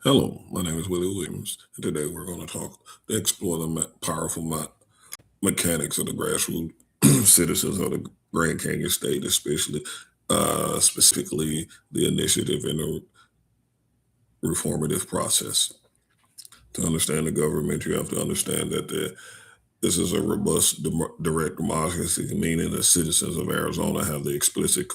Hello, my name is Willie Williams, and today we're going to explore the powerful mechanics of the grassroots citizens of the Grand Canyon State, especially specifically the initiative in the reformative process. To understand the government, you have to understand that this is a robust direct democracy, meaning the citizens of Arizona have the explicit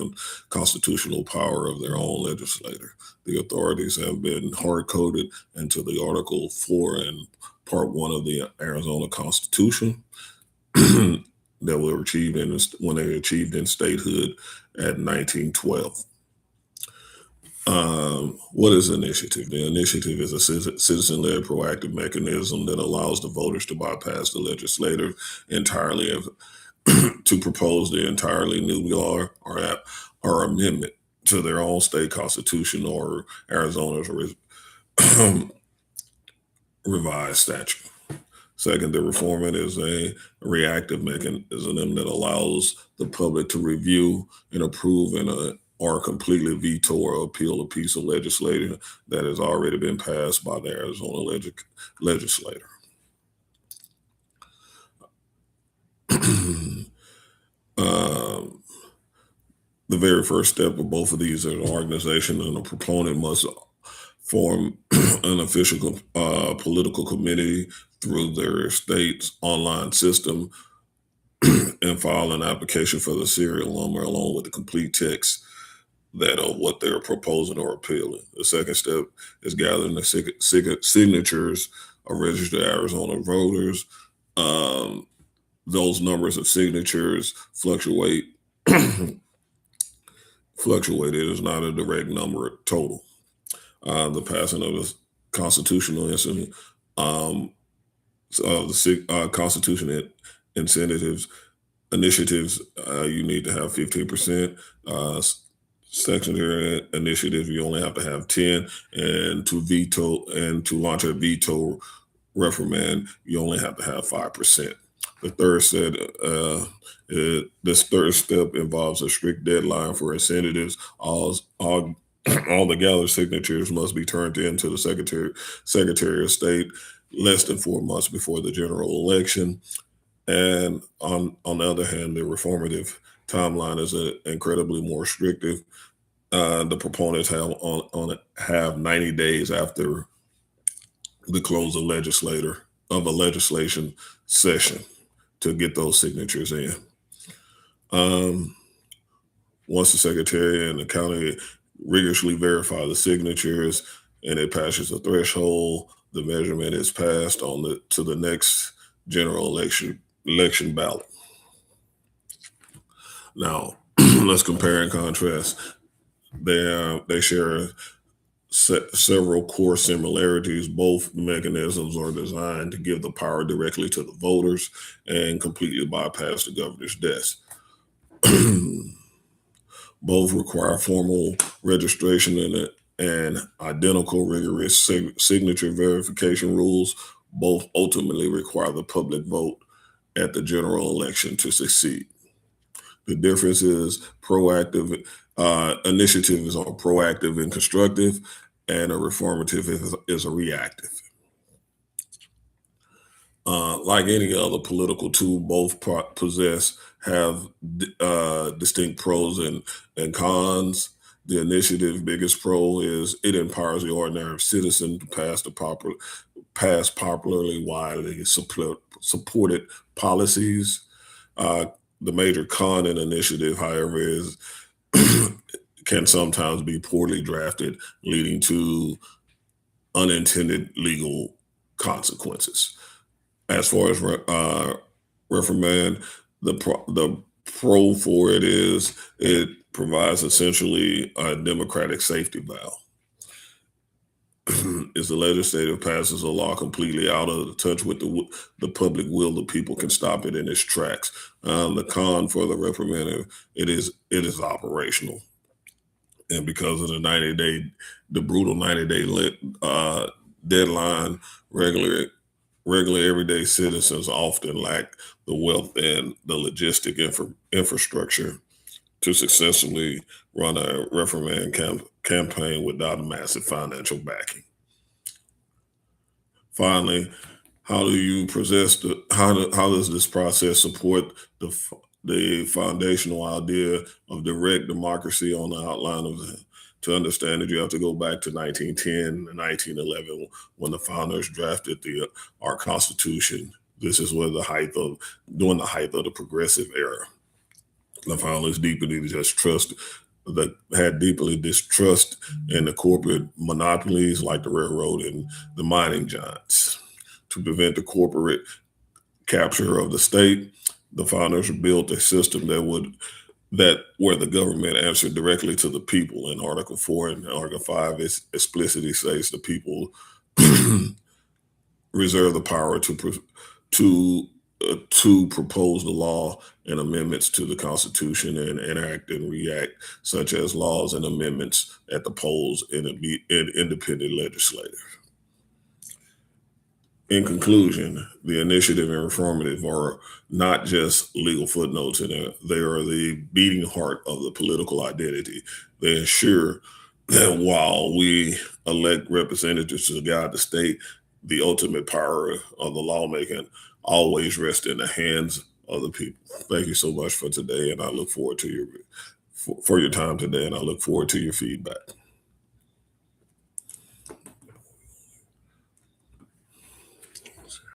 constitutional power of their own legislator. The authorities have been hard coded into the Article 4 and Part 1 of the Arizona Constitution that were achieved when they achieved in statehood at 1912. What is initiative? The initiative is a citizen-led proactive mechanism that allows the voters to bypass the legislator entirely to propose the entirely new law or amendment to their own state constitution or Arizona's revised statute. Second, the reformant is a reactive mechanism that allows the public to review and approve or completely veto or appeal a piece of legislation that has already been passed by the Arizona legislator. The very first step of both of these is an organization, and a proponent must form an official political committee through their state's online system and file an application for the serial number along with the complete text that of what they're proposing or appealing. The second step is gathering the signatures of registered Arizona voters. Those numbers of signatures fluctuate. It is not a direct number total. The passing of the constitutional incident, the constitution incentives initiatives, you need to have 15%. Secondary initiative, you only have to have 10, and to launch a veto reprimand, you only have to have 5%. This third step involves a strict deadline for incentives. All the gathered signatures must be turned in to the Secretary of State less than 4 months before the general election. And on the other hand, the reformative timeline is incredibly more restrictive. The proponents have 90 days after the close of a legislation session to get those signatures in. Once the secretary and the county rigorously verify the signatures and it passes the threshold, the measurement is passed to the next general election ballot. Now, let's compare and contrast. They share several core similarities. Both mechanisms are designed to give the power directly to the voters and completely bypass the governor's desk. Both require formal registration and identical rigorous signature verification rules. Both ultimately require the public vote at the general election to succeed. The difference is proactive initiatives are proactive and constructive, and a reformative is a reactive. Like any other political tool, both have distinct pros and cons. The initiative biggest pro is it empowers the ordinary citizen to pass popularly widely supported policies. The major con in initiative, however, is can sometimes be poorly drafted, leading to unintended legal consequences. As far as reprimand, the pro for it is it provides essentially a democratic safety valve. If the legislature passes a law completely out of touch with the public will, the people can stop it in its tracks. The con for the reprimand, it is operational, and because of the brutal 90-day deadline, regular everyday citizens often lack the wealth and the logistic infrastructure to successfully run a reprimand campaign without a massive financial backing. Finally, how does this process support the foundational idea of direct democracy on the outline of the, to understand it, you have to go back to 1910 and 1911 when the founders drafted our Constitution. This is where during the height of the progressive era. The founders deeply distrust that had deeply distrust in the corporate monopolies like the railroad and the mining giants. To prevent the corporate capture of the state, the founders built a system that where the government answered directly to the people. In Article 4 and Article 5, it explicitly says the people reserve the power to to propose the law and amendments to the Constitution and enact and react, such as laws and amendments at the polls in independent legislators. In conclusion, the initiative and reformative are not just legal footnotes they are the beating heart of the political identity. They ensure that while we elect representatives to guide the state, the ultimate power of the lawmaking always rests in the hands of the people. Thank you so much for today, and I look forward to for your time today, and I look forward to your feedback.